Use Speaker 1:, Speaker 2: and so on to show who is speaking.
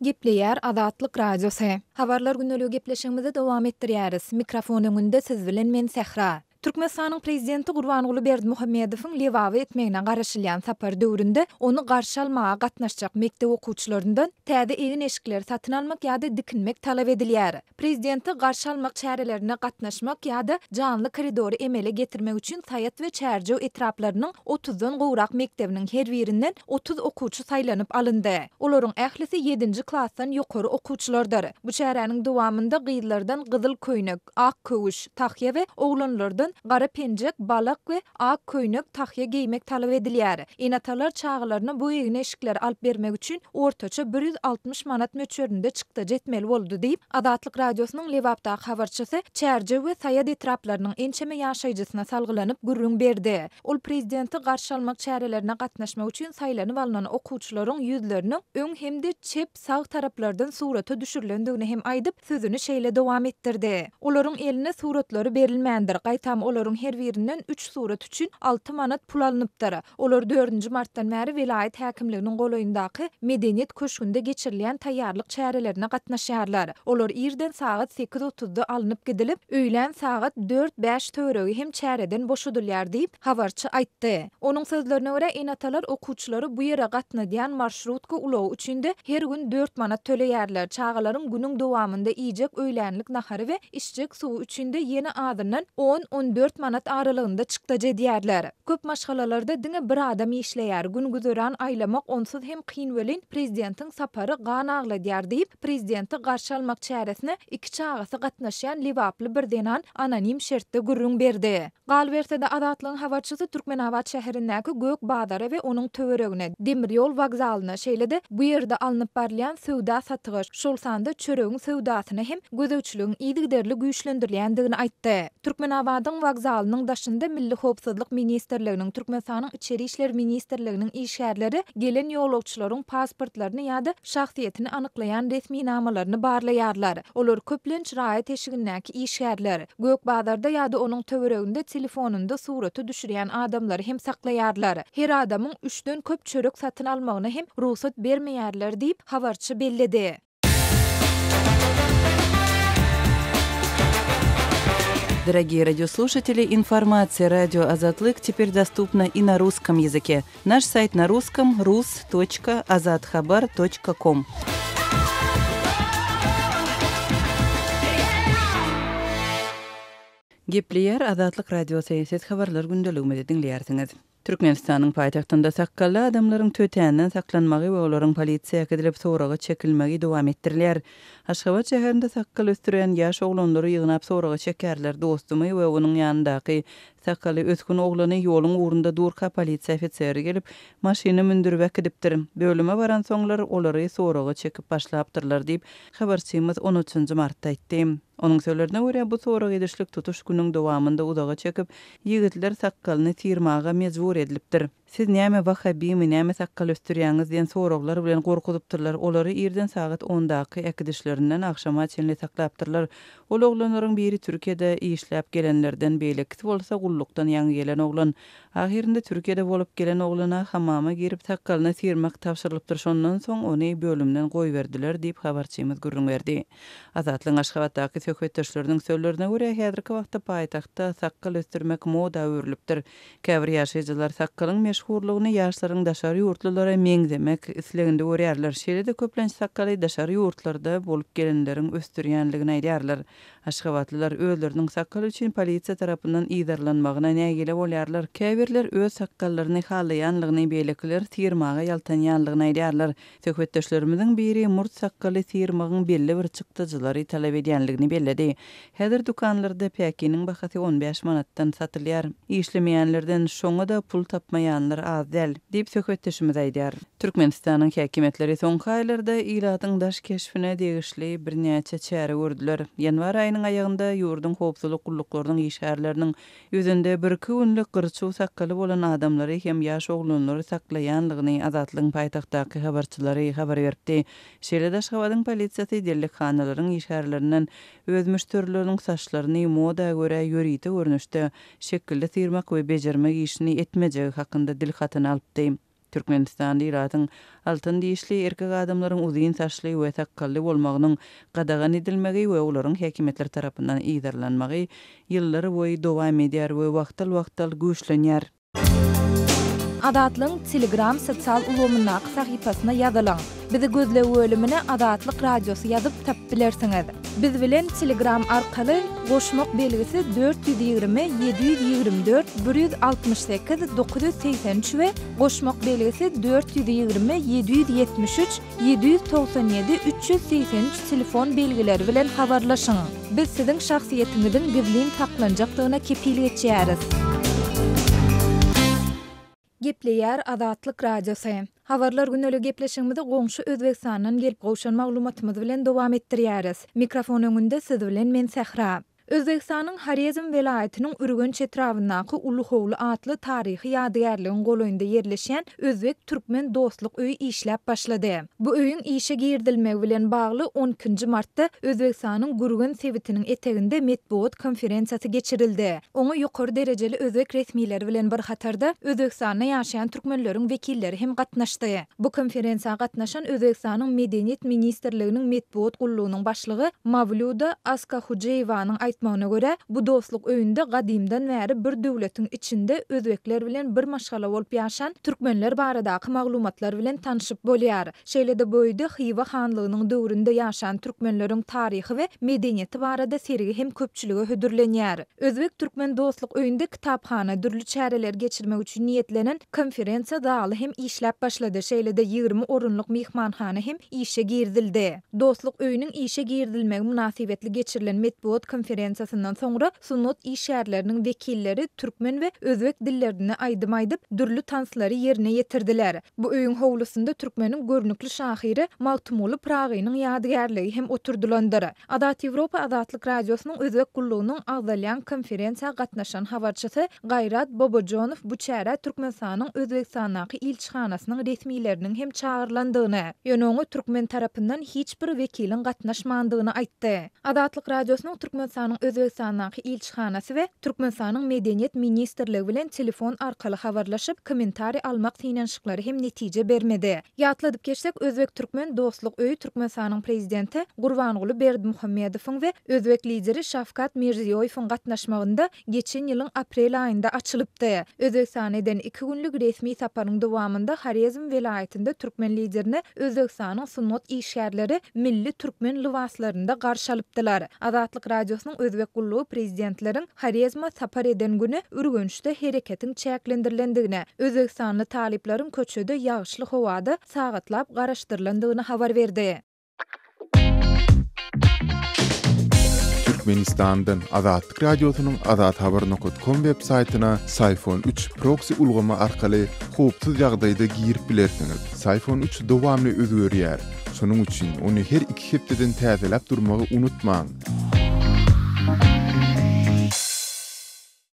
Speaker 1: Gepleýär Azatlyk Radiosu. Habarlar günnälik gepleşigimizi dowam etdirýäris. Mikrofon öňünde siz bilen men Sehra. Türkmenistanyň prezidenti Gurbanuly Berdimuhammedowyň Liwawy etmegine garaşylýan sapar döwründe onu garşy almaga gatnaşjak mektep okuwçylaryndan täze egin eşikleri satyn almak ýa-da dikinmek talap edilýär. Prezidenti garşy almak çärelerine gatnaşmak ýa-da janly koridory emele getirmek üçin Saýat we Çärjew etraplarynyň 30dan gowrak mektebiniň her birinden 30 okuwçy saýlanyp alyndy. Olaryň ählisi 7-nji klassdan ýokary okuwçylardyr. Bu çäräniň dowamında gyýylardan gyzyl köýnek, ak köwüş, tahyýa we oglanlardan gara penjek, balak we ak köýnek tahyýa giymek talap edilýär. Enatalar çağlaryna bu egin eşikleri alyp bermek üçin ortaça 160 manat möçberinde çykda jetmeli boldy diýip Azatlyk Radiosynyň Liwapdaky habarçysy Çärjew we Saýat etraplarynyň ençeme ýaşaýjysyna salgylanyp gürrüň berdi. Ol prezidenti garşy almak çärelerine gatnaşmak üçin saýlanyp alynan okuwçylaryň ýüzleriniň öň hemde çep sag taraplardan surata düşürilendigini hem aýdyp sözüni şeýle dowam etdirdi. Olaryň eline suratlary berilmändir. Gaýtam olaryň her birinden 3 surat üçin 6 manat pul alınıpdyr. Olar 4-nji martdan bäri vilayet häkimliginiň golaýyndaky medeniýet köşkünde geçirilýän taýýarlyk çärelerine gatnaşýarlar. Olar irden saat 8:30-da alınıp gidilip, öýlen saat 4-5 töregi hem çäreden boşadylýar diýip habarçy aýtdy. Onuň sözlerine görä enatalar okuwçylary bu ýere gatnadýan marşrutka ulagy üçin de her gün 4 manat töleýärler. Çağalaryň günüň dowamında iýjek öýlänlik nahary we içjek suw üçin de ýene adynyň 10-14 manat aralygynda çykda jedýärler. Köp maşgalalarda diňe bir adam işleýär. Gün güzören aýlamak onsuz hem kyn welin prezidentiň sapary gan agladýar diýip prezidenti garşy almak çäresine 2 çagasy gatnaşýan Liwaply birdenan anonim şertde gürrüň berdi. Gal bersede Azatlygyň habarçysy Türkmenabad şäherindäki Gök Bazary we onuň töweregine demir ýol wagzalyna şeýle-de bu ýerde alınıp barlayan sowda satygyş, şol sanda çöregiň sowdasyny hem gözewçiligiň ýygyderli güýçlendirilýändigini aýtdy. Türkmenabadyň wagzalynyň daşynda Milli Howpsuzlyk Ministrliginiň, Türkmenistanyň Içeri işler Ministrliginiň işgärleri gelen ýolagçylaryň pasportlaryny ýa-da şahsiýetini anyklaýan resmi namalaryny barlaýarlar. Olar köplenç raýat eşigindäki işgärler. Gök Bazarda ýa-da onuň töwereginde telefonunda suraty düşürýän adamlary hem saklaýarlar. Her adamyň 3den köp çörek satyn almagyna hem ruhsat bermeýärler diýip habarçy belledi.
Speaker 2: Дорогие радиослушатели, информация радио «Азатлык» теперь доступна и на русском языке. Наш сайт на русском rus.azatxabar.com. Gepleýär Azatlyk Radiosu ses habarlar gündeligini dinleýärsiňiz. Türkmenistanyň paýtagtynda sakkally adamlaryň tötänden saklanmagy we olaryň polisiýa edilip soragy çekilmegi dowam etdirilýär. Aşgabat şäherinde sakkal östüren ýaş oglanlary ýygnap soragy çekärler. Dostumy we onuň ýanyndaky sakkaly öskün oglany ýoluň ugrunda durka polisiýa ofiseri gelip maşyny mindirip edipdir. Bölüme baran soňlar olary soragy çekip başlapdyrlar diýip habarçymyz 13-nji martda aýtdy. Onuň sözlerine görä bu soragy edişlik tutuş günüň dowamında udaga çekip ýigitler sakkalyny tirmaga mejbur edilipdir. Siz näme wahhabimi, näme sakkal östürýäňiz diýen soraglar bilen gorkudypdyrlar. Olary irden saat 10-daky ekidişlerinden akşama çenli saklapdyrlar. Ol oglanyň biri Türkiýede işläp gelenlerden beýlekdi bolsa gullukdan ýaňy gelen oglan. Ahirinde Türkiýede bolup gelen oglana hamama girip sakkalyny tirmak tapşyrylypdyr. Şondan soň ony bölümden goýberdiler diýip habarçymyz gürrüň berdi. Azatlyň Aşgabatdaky söhbetdeşleriniň sözlerine görä häzirki wagtda paýtagtda sakkal östürmek moda öwrülipdir. Käbir ýaşaýjylar sakkalyň meşhurlygyny ýaşlaryň daşary ýurtlara meňzemek isleginde görýärler. Şeýle-de köplenç sakkaly daşary ýurtlarda bolup gelenleriň östürýänligini aýdýarlar. Aşgabatlylar özleriniň sakkal üçin polisiýa tarapyndan ýydarlanmagyna nägile bolýarlar. Käbirler öz sakkallaryny halaýanlygyny beýlekler tirmaga ýaltanýanlygyny aýdýarlar. Söhbetdeşlerimiziň biri murt sakkaly tirmagyň belli bir çykdyjylary talap edýänligini belledi. Häzir dukanlarda päkiniň bahasy 15 manatdan satylýar. İşlemeýänlerden şoňa da pul tapmaýanlar az däl diýip söhbetdeşimiz aýdýar. Türkmenistanyň häkimetleri soňky aýlarda ilatyň daş keşfine degişli bir näçe çäre gördüler. Ýanwar aýynyň aýagynda ýurdun howpsuzlyk gulluklarının işgärleriniň ýüzünde bir-iki günlük gyrçyw sakkaly bolan adamlary hem ýaş oglanlary saklaýanlygyny Azatlygyň paýtagtdaky habarçylary habar berdi. Şeýle-de Aşgabatyň polisiýasy dellekhanalyryň işgärlerinden öz müşterileriniň saçlaryny moda görä ýörite görnüşde şekilde tirmak we bejermek işini etmejegi hakynda dil hatyny alypdy. Türkmenistan ýylatyň altyn diýişli erkek adamlaryň uzyn saçly we sakally bolmagynyň gadagan edilmegi we olaryň häkimetler tarapyndan ýydarlanmagy ýyllar boýy dowam edýär we wagtal güýçlenýär.
Speaker 1: Adatlyň Telegram sosial ulgamyna sahypasyna ýazylaň. Bizi gözlew bölümine Adatlyk radiosu ýazyp tap bilersiňiz. Biz bilen Telegram arkaly goşmak belgisi 420 724 168 983 we goşmak belgisi 420 773 797 383 telefon belgileri bilen habarlaşyň. Biz siziň şahsiýetiňiziň gizlin saklanjakdygyna kepilik etýäris. Gepleýär Adatlyk radiosu. Habarlar günlük gepleşigimizde goňşy Özbekistanyň gelip gowşan maglumatymyz bilen dowam etdirýäris. Mikrofon öňünde siz bilen men Sehra. Özbekistanyň Haryazm welaýatynyň Ürgenç etrafyndaky Uluhowly atly taryhy ýadygärligiň golaýynda ýerleşen Özbek-Türkmen dostluk öýü işläp başlady. Bu öýüň işe girdilmegi bilen bagly 12-nji martda Özbekistanyň Gürgen sewitiniň eteginde metbuat konferensiýasy geçirildi. Oňa ýokary derejeli özbek resmiýetleri bilen bir hatarda Özbekistanda ýaşaýan türkmenleriň wekilleri hem gatnaşdy. Bu konferensiýa gatnaşan Özbekistanyň Medeniýet ministrliginiň metbuat gullugynyň başlygy Mavluda Askahujeýewanyň magyna görä, bu dostluk öýünde gadymdan bäri bir döwletiň içinde özbekler bilen bir maşgala bolup ýaşan türkmenler baradaky maglumatlar bilen tanışyp bolýar. Şeýle de boýdy Xiva hanlygynyň döwründe ýaşan türkmenleriň taryhy we medeniýeti barada sergi hem köpçüligi hödürlenýär. Özbek-Türkmen dostluk öýünde kitapxana dürli çäreler geçirmek üçin niýetlenen konferensiýa daly hem işläp başlady. Şeýle de 20 orunluk mehmanhana hem işe girdildi. Dostluk öýüniň işe girdilmegi münasibetli geçirilen metbuat konferensiýasyndan soňra sunnat işgärleriniň wekilleri türkmen we özbek dillerini aýdym-aýdyp dürli tanslary ýerine ýetirdiler. Bu öýüň howlusynda türkmeniň görnükli şahyry Maltumoly Pragynyň ýadygärligi hem oturdulandyr. Adat Ýewropa Adatlyk radiosynyň özbek gullugynyň agdalýan konferensiýa gatnaşan habarçysy Gaýrat Bobojonow bu çäre Türkmenistanyň Özbekistandaky ilçihanasynyň resmiýetleriniň hem çağırlandygyny, ýöne türkmen tarapyndan hiç bir wekiliň gatnaşmandygyny aýtdy. Adatlyk radiosynyň Türkmenistanyň Özbekistandaky ilçihanasy we Türkmenistanyň Medeniýet ministrligi bilen telefon arkaly habarlaşyp kommentari almak synanşyklary hem netije bermedi. Ýatladyp geçsek, Özbek-Türkmen dostluk öýü Türkmenistanyň prezidenti Gurbanguly Berdimuhammedowyň we özbek lideri Şafkat Mirziýoýewiň gatnaşmagynda geçen ýylyň aprel aýynda açylypdy. Özbekistanyň 2 günlük resmi saparyň dowamında Haryazm welaýatynda türkmen liderini Özbekistanyň sunnat işgärleri milli türkmen libaslaryna garşy alypdylar. Adatlyk radiosynyň özbek gullugy prezidentleriň Haryazma sapar eden güni Ürgençde hereketiň çäklendirilendigi, Özbekistanly talyplaryň köçede ýağışly howada sagatlap garaşdyrlandygyny habar berdi.
Speaker 3: Türkmenistan'dan Adatlyk radiosynyň adathabar.com web saýtyna Sayfon 3 proxy ulgama arkaly howpsuz ýagdaýda girip bilersiňiz. Sayfon 3 dowamly özgörýär. Şonuň üçin ony her 2 hepdeden täzeläp durmagy unutmaň.